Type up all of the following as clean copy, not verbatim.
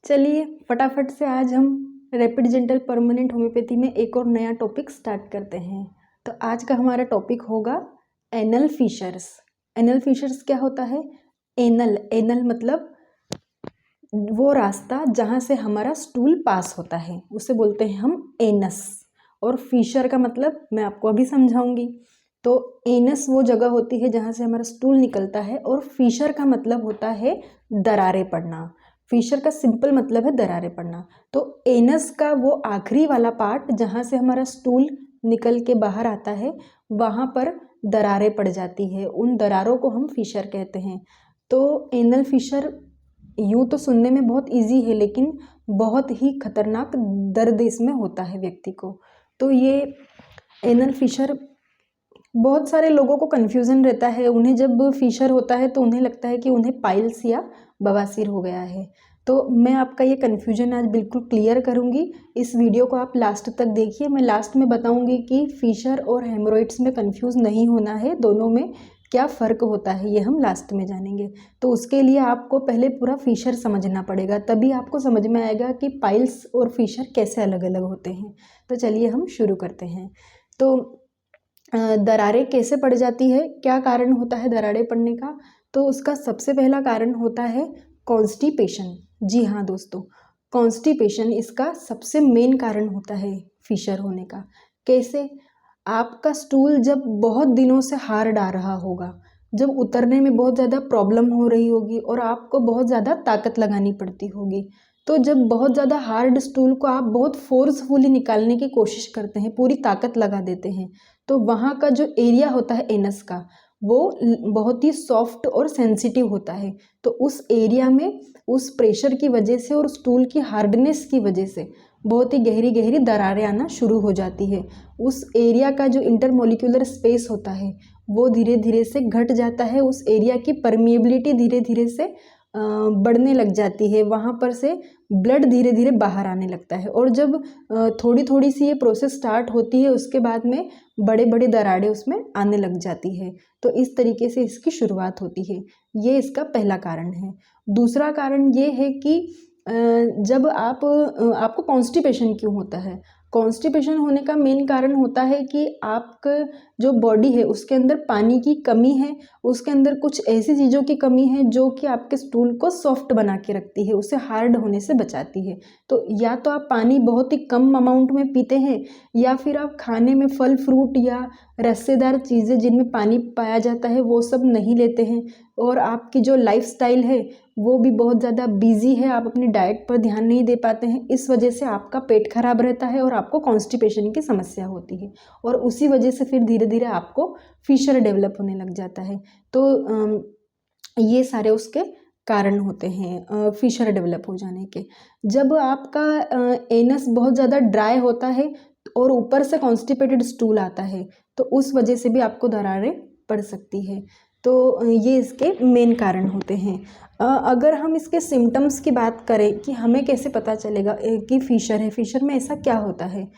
चलिए फटाफट से आज हम रैपिड जेंटल परमानेंट होम्योपैथी में एक और नया टॉपिक स्टार्ट करते हैं। तो आज का हमारा टॉपिक होगा एनल फिशर्स। एनल फिशर्स क्या होता है? एनल मतलब वो रास्ता जहाँ से हमारा स्टूल पास होता है, उसे बोलते हैं हम एनस। और फिशर का मतलब मैं आपको अभी समझाऊंगी। तो एनस वो जगह होती है जहाँ से हमारा स्टूल निकलता है, और फिशर का मतलब होता है दरारें पड़ना। फिशर का सिंपल मतलब है दरारें पड़ना। तो एनस का वो आखिरी वाला पार्ट जहाँ से हमारा स्टूल निकल के बाहर आता है, वहाँ पर दरारें पड़ जाती है। उन दरारों को हम फिशर कहते हैं। तो एनल फिशर यूँ तो सुनने में बहुत इजी है, लेकिन बहुत ही खतरनाक दर्द इसमें होता है व्यक्ति को। तो ये एनल फिशर बहुत सारे लोगों को कन्फ्यूज़न रहता है। उन्हें जब फिशर होता है तो उन्हें लगता है कि उन्हें पाइल्स या बवासीर हो गया है। तो मैं आपका ये कन्फ्यूजन आज बिल्कुल क्लियर करूँगी। इस वीडियो को आप लास्ट तक देखिए। मैं लास्ट में बताऊँगी कि फिशर और हेमोरॉइड्स में कन्फ्यूज़ नहीं होना है, दोनों में क्या फ़र्क होता है ये हम लास्ट में जानेंगे। तो उसके लिए आपको पहले पूरा फिशर समझना पड़ेगा, तभी आपको समझ में आएगा कि पाइल्स और फिशर कैसे अलग अलग होते हैं। तो चलिए हम शुरू करते हैं। तो दरारें कैसे पड़ जाती है, क्या कारण होता है दरारें पड़ने का? तो उसका सबसे पहला कारण होता है कॉन्स्टिपेशन। जी हाँ दोस्तों, कॉन्स्टिपेशन इसका सबसे मेन कारण होता है फिशर होने का। कैसे? आपका स्टूल जब बहुत दिनों से हार्ड आ रहा होगा, जब उतरने में बहुत ज़्यादा प्रॉब्लम हो रही होगी और आपको बहुत ज़्यादा ताकत लगानी पड़ती होगी, तो जब बहुत ज़्यादा हार्ड स्टूल को आप बहुत फोर्सफुली निकालने की कोशिश करते हैं, पूरी ताकत लगा देते हैं, तो वहाँ का जो एरिया होता है एनस का, वो बहुत ही सॉफ्ट और सेंसिटिव होता है। तो उस एरिया में उस प्रेशर की वजह से और स्टूल की हार्डनेस की वजह से बहुत ही गहरी गहरी दरारें आना शुरू हो जाती है। उस एरिया का जो इंटरमोलिक्यूलर स्पेस होता है वो धीरे धीरे से घट जाता है। उस एरिया की परमिएबिलिटी धीरे धीरे से बढ़ने लग जाती है। वहाँ पर से ब्लड धीरे धीरे बाहर आने लगता है, और जब थोड़ी थोड़ी सी ये प्रोसेस स्टार्ट होती है, उसके बाद में बड़े बड़े दरारें उसमें आने लग जाती है। तो इस तरीके से इसकी शुरुआत होती है। ये इसका पहला कारण है। दूसरा कारण ये है कि जब आपको कॉन्स्टिपेशन क्यों होता है? कॉन्स्टिपेशन होने का मेन कारण होता है कि आपका जो बॉडी है उसके अंदर पानी की कमी है, उसके अंदर कुछ ऐसी चीज़ों की कमी है जो कि आपके स्टूल को सॉफ्ट बना के रखती है, उसे हार्ड होने से बचाती है। तो या तो आप पानी बहुत ही कम अमाउंट में पीते हैं, या फिर आप खाने में फल फ्रूट या रस्सेदार चीज़ें जिनमें पानी पाया जाता है वो सब नहीं लेते हैं, और आपकी जो लाइफस्टाइल है वो भी बहुत ज़्यादा बिजी है, आप अपनी डाइट पर ध्यान नहीं दे पाते हैं। इस वजह से आपका पेट खराब रहता है और आपको कॉन्स्टिपेशन की समस्या होती है, और उसी वजह से फिर धीरे धीरे आपको फिशर डेवलप होने लग जाता है। तो ये सारे उसके कारण होते हैं फिशर डेवलप हो जाने के। जब आपका एनस बहुत ज़्यादा ड्राई होता है और ऊपर से कॉन्स्टिपेटेड स्टूल आता है, तो उस वजह से भी आपको दरारें पड़ सकती है। तो ये इसके मेन कारण होते हैं। अगर हम इसके सिम्टम्स की बात करें कि हमें कैसे पता चलेगा कि फिशर है, फिशर में ऐसा क्या होता है,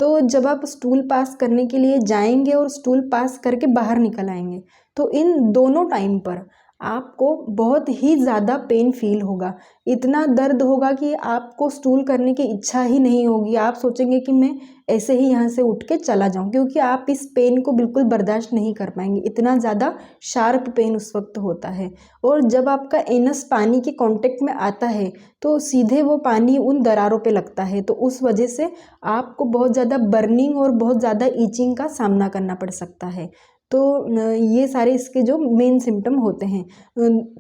तो जब आप स्टूल पास करने के लिए जाएंगे और स्टूल पास करके बाहर निकल आएंगे, तो इन दोनों टाइम पर आपको बहुत ही ज़्यादा पेन फील होगा। इतना दर्द होगा कि आपको स्टूल करने की इच्छा ही नहीं होगी। आप सोचेंगे कि मैं ऐसे ही यहाँ से उठ के चला जाऊँ, क्योंकि आप इस पेन को बिल्कुल बर्दाश्त नहीं कर पाएंगे। इतना ज़्यादा शार्प पेन उस वक्त होता है। और जब आपका एनस पानी के कांटेक्ट में आता है तो सीधे वो पानी उन दरारों पे लगता है, तो उस वजह से आपको बहुत ज़्यादा बर्निंग और बहुत ज़्यादा ईचिंग का सामना करना पड़ सकता है। तो ये सारे इसके जो मेन सिम्टम होते हैं।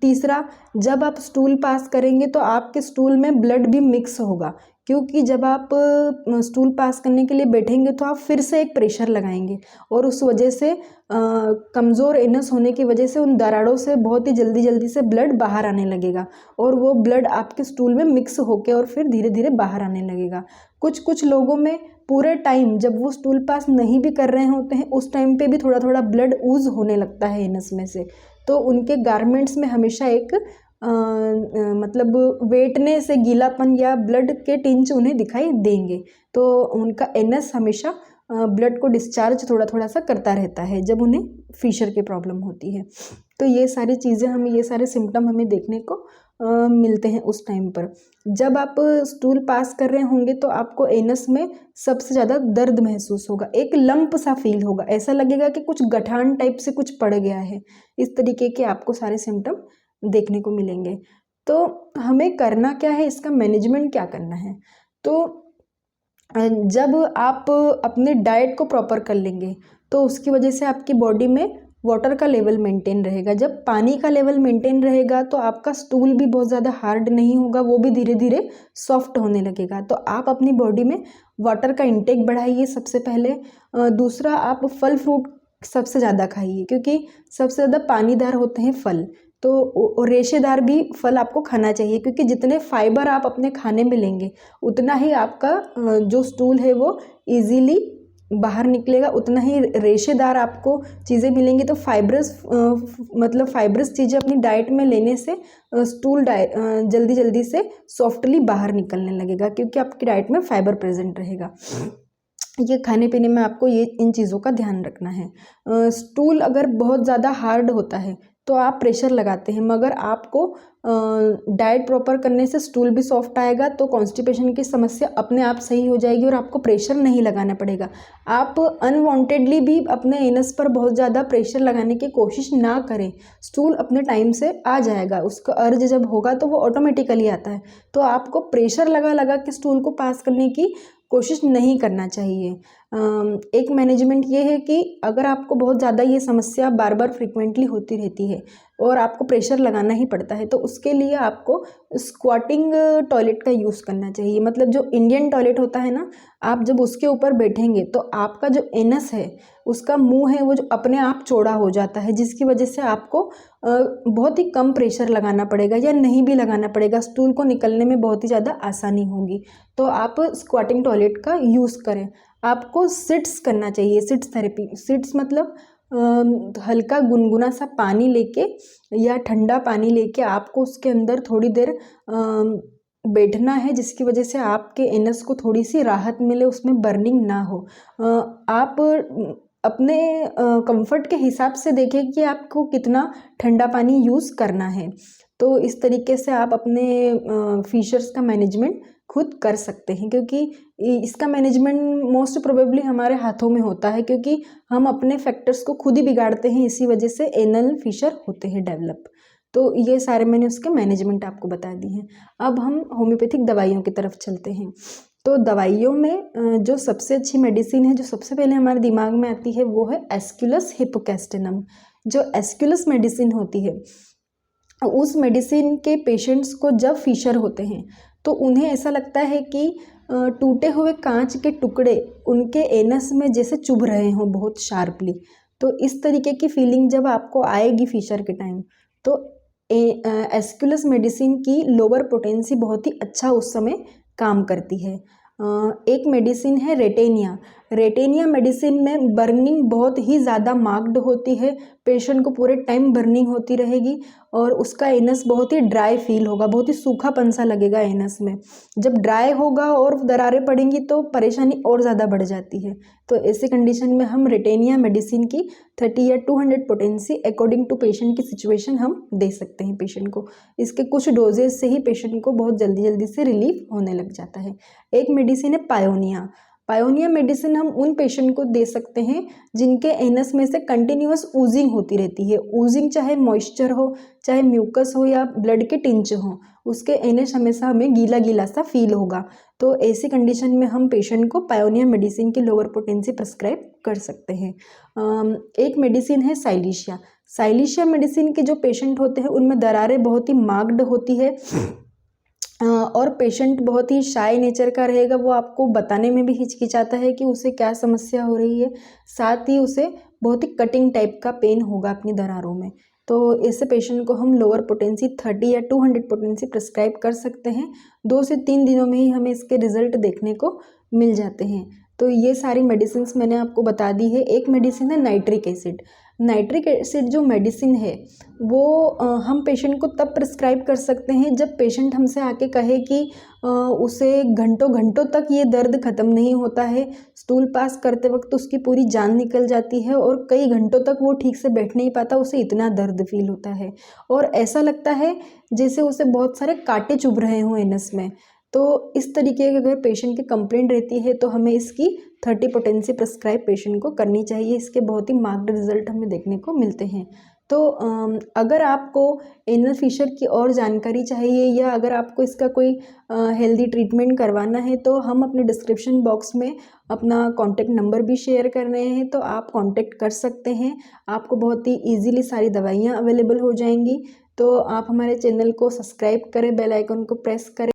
तीसरा, जब आप स्टूल पास करेंगे तो आपके स्टूल में ब्लड भी मिक्स होगा, क्योंकि जब आप स्टूल पास करने के लिए बैठेंगे तो आप फिर से एक प्रेशर लगाएंगे, और उस वजह से कमज़ोर एनस होने की वजह से उन दरारों से बहुत ही जल्दी जल्दी से ब्लड बाहर आने लगेगा, और वो ब्लड आपके स्टूल में मिक्स होके और फिर धीरे धीरे बाहर आने लगेगा। कुछ कुछ लोगों में पूरे टाइम जब वो स्टूल पास नहीं भी कर रहे होते हैं, उस टाइम पे भी थोड़ा थोड़ा ब्लड ऊज होने लगता है एनस में से, तो उनके गारमेंट्स में हमेशा एक मतलब वेटने से गीलापन या ब्लड के टिंच उन्हें दिखाई देंगे। तो उनका एनस हमेशा ब्लड को डिस्चार्ज थोड़ा थोड़ा सा करता रहता है जब उन्हें फिशर की प्रॉब्लम होती है। तो ये सारी चीज़ें हमें, ये सारे सिम्टम हमें देखने को मिलते हैं उस टाइम पर। जब आप स्टूल पास कर रहे होंगे तो आपको एनस में सबसे ज़्यादा दर्द महसूस होगा, एक लंप सा फील होगा, ऐसा लगेगा कि कुछ गठान टाइप से कुछ पड़ गया है। इस तरीके के आपको सारे सिम्टम देखने को मिलेंगे। तो हमें करना क्या है, इसका मैनेजमेंट क्या करना है? तो जब आप अपने डाइट को प्रॉपर कर लेंगे तो उसकी वजह से आपकी बॉडी में वाटर का लेवल मेंटेन रहेगा। जब पानी का लेवल मेंटेन रहेगा तो आपका स्टूल भी बहुत ज़्यादा हार्ड नहीं होगा, वो भी धीरे धीरे सॉफ्ट होने लगेगा। तो आप अपनी बॉडी में वाटर का इंटेक बढ़ाइए सबसे पहले। दूसरा, आप फल फ्रूट सबसे ज़्यादा खाइए, क्योंकि सबसे ज़्यादा पानीदार होते हैं फल। तो रेशेदार भी फल आपको खाना चाहिए, क्योंकि जितने फाइबर आप अपने खाने में लेंगे उतना ही आपका जो स्टूल है वो इजीली बाहर निकलेगा, उतना ही रेशेदार आपको चीज़ें मिलेंगी। तो मतलब फाइब्रस चीज़ें अपनी डाइट में लेने से स्टूल जल्दी जल्दी से सॉफ्टली बाहर निकलने लगेगा, क्योंकि आपकी डाइट में फाइबर प्रेजेंट रहेगा। ये खाने पीने में आपको इन चीज़ों का ध्यान रखना है। स्टूल अगर बहुत ज़्यादा हार्ड होता है तो आप प्रेशर लगाते हैं, मगर आपको डाइट प्रॉपर करने से स्टूल भी सॉफ्ट आएगा, तो कॉन्स्टिपेशन की समस्या अपने आप सही हो जाएगी और आपको प्रेशर नहीं लगाना पड़ेगा। आप अनवांटेडली भी अपने एनस पर बहुत ज़्यादा प्रेशर लगाने की कोशिश ना करें, स्टूल अपने टाइम से आ जाएगा, उसका अर्ज जब होगा तो वो ऑटोमेटिकली आता है। तो आपको प्रेशर लगा लगा के स्टूल को पास करने की कोशिश नहीं करना चाहिए। एक मैनेजमेंट ये है कि अगर आपको बहुत ज़्यादा ये समस्या बार बार फ्रिक्वेंटली होती रहती है और आपको प्रेशर लगाना ही पड़ता है, तो उसके लिए आपको स्क्वाटिंग टॉयलेट का यूज़ करना चाहिए। मतलब जो इंडियन टॉयलेट होता है ना, आप जब उसके ऊपर बैठेंगे तो आपका जो एनस है, उसका मुंह है, वो जो अपने आप चौड़ा हो जाता है, जिसकी वजह से आपको बहुत ही कम प्रेशर लगाना पड़ेगा या नहीं भी लगाना पड़ेगा, स्टूल को निकलने में बहुत ही ज़्यादा आसानी होगी। तो आप स्क्वाटिंग टॉयलेट का यूज़ करें। आपको सिट्स करना चाहिए, सिट्स थेरेपी। सिट्स मतलब हल्का गुनगुना सा पानी लेके या ठंडा पानी लेके आपको उसके अंदर थोड़ी देर बैठना है, जिसकी वजह से आपके एनस को थोड़ी सी राहत मिले, उसमें बर्निंग ना हो। आप अपने कंफर्ट के हिसाब से देखें कि आपको कितना ठंडा पानी यूज़ करना है। तो इस तरीके से आप अपने फीचर्स का मैनेजमेंट खुद कर सकते हैं, क्योंकि इसका मैनेजमेंट मोस्ट प्रोबेबली हमारे हाथों में होता है, क्योंकि हम अपने फैक्टर्स को खुद ही बिगाड़ते हैं, इसी वजह से एनल फीचर होते हैं डेवलप। तो ये सारे मैंने उसके मैनेजमेंट आपको बता दी हैं। अब हम होम्योपैथिक दवाइयों की तरफ चलते हैं। तो दवाइयों में जो सबसे अच्छी मेडिसिन है, जो सबसे पहले हमारे दिमाग में आती है, वो है एस्क्युलस हिपोकैस्टिनम। जो एस्क्युलस मेडिसिन होती है, उस मेडिसिन के पेशेंट्स को जब फीशर होते हैं तो उन्हें ऐसा लगता है कि टूटे हुए कांच के टुकड़े उनके एनस में जैसे चुभ रहे हों बहुत शार्पली। तो इस तरीके की फीलिंग जब आपको आएगी फीशर के टाइम, तो एस्क्युलस मेडिसिन की लोअर पोटेंसी बहुत ही अच्छा उस समय काम करती है। एक मेडिसिन है रेटेनिया। रेटेनिया मेडिसिन में बर्निंग बहुत ही ज़्यादा मार्क्ड होती है, पेशेंट को पूरे टाइम बर्निंग होती रहेगी और उसका एनस बहुत ही ड्राई फील होगा, बहुत ही सूखापन सा लगेगा एनस में। जब ड्राई होगा और दरारें पड़ेंगी तो परेशानी और ज़्यादा बढ़ जाती है। तो ऐसी कंडीशन में हम रेटेनिया मेडिसिन की 30 या 200 पोटेंसी अकॉर्डिंग टू पेशेंट की सिचुएशन हम दे सकते हैं पेशेंट को। इसके कुछ डोजेज से ही पेशेंट को बहुत जल्दी जल्दी से रिलीफ होने लग जाता है। एक मेडिसिन है पायोनिया। पायोनिया मेडिसिन हम उन पेशेंट को दे सकते हैं जिनके एनस में से कंटिन्यूअस ऊजिंग होती रहती है। ऊजिंग चाहे मॉइस्चर हो, चाहे म्यूकस हो या ब्लड के टिंच हो, उसके एनस हमेशा हमें गीला गीला सा फील होगा। तो ऐसी कंडीशन में हम पेशेंट को पायोनिया मेडिसिन की लोअर पोटेंसी प्रिस्क्राइब कर सकते हैं। एक मेडिसिन है साइलिशिया। साइलिशिया मेडिसिन के जो पेशेंट होते हैं उनमें दरारें बहुत ही मार्क्ड होती है और पेशेंट बहुत ही शाय नेचर का रहेगा, वो आपको बताने में भी हिचकिचाता है कि उसे क्या समस्या हो रही है। साथ ही उसे बहुत ही कटिंग टाइप का पेन होगा अपनी दरारों में। तो ऐसे पेशेंट को हम लोअर पोटेंसी 30 या 200 पोटेंसी प्रिस्क्राइब कर सकते हैं। 2 से 3 दिनों में ही हमें इसके रिजल्ट देखने को मिल जाते हैं। तो ये सारी मेडिसिन मैंने आपको बता दी है। एक मेडिसिन है नाइट्रिक एसिड। नाइट्रिक एसिड जो मेडिसिन है वो हम पेशेंट को तब प्रिस्क्राइब कर सकते हैं जब पेशेंट हमसे आके कहे कि उसे घंटों घंटों तक ये दर्द ख़त्म नहीं होता है, स्टूल पास करते वक्त उसकी पूरी जान निकल जाती है और कई घंटों तक वो ठीक से बैठ नहीं पाता, उसे इतना दर्द फील होता है और ऐसा लगता है जैसे उसे बहुत सारे कांटे चुभ रहे हों एनस में। तो इस तरीके की अगर पेशेंट की कंप्लेंट रहती है तो हमें इसकी 30 पोटेंसी प्रिस्क्राइब पेशेंट को करनी चाहिए। इसके बहुत ही मार्क्ड रिजल्ट हमें देखने को मिलते हैं। तो अगर आपको एनल फिशर की और जानकारी चाहिए या अगर आपको इसका कोई हेल्दी ट्रीटमेंट करवाना है तो हम अपने डिस्क्रिप्शन बॉक्स में अपना कॉन्टैक्ट नंबर भी शेयर कर रहे हैं, तो आप कॉन्टैक्ट कर सकते हैं। आपको बहुत ही ईजीली सारी दवाइयाँ अवेलेबल हो जाएंगी। तो आप हमारे चैनल को सब्सक्राइब करें, बेल आइकन को प्रेस करें।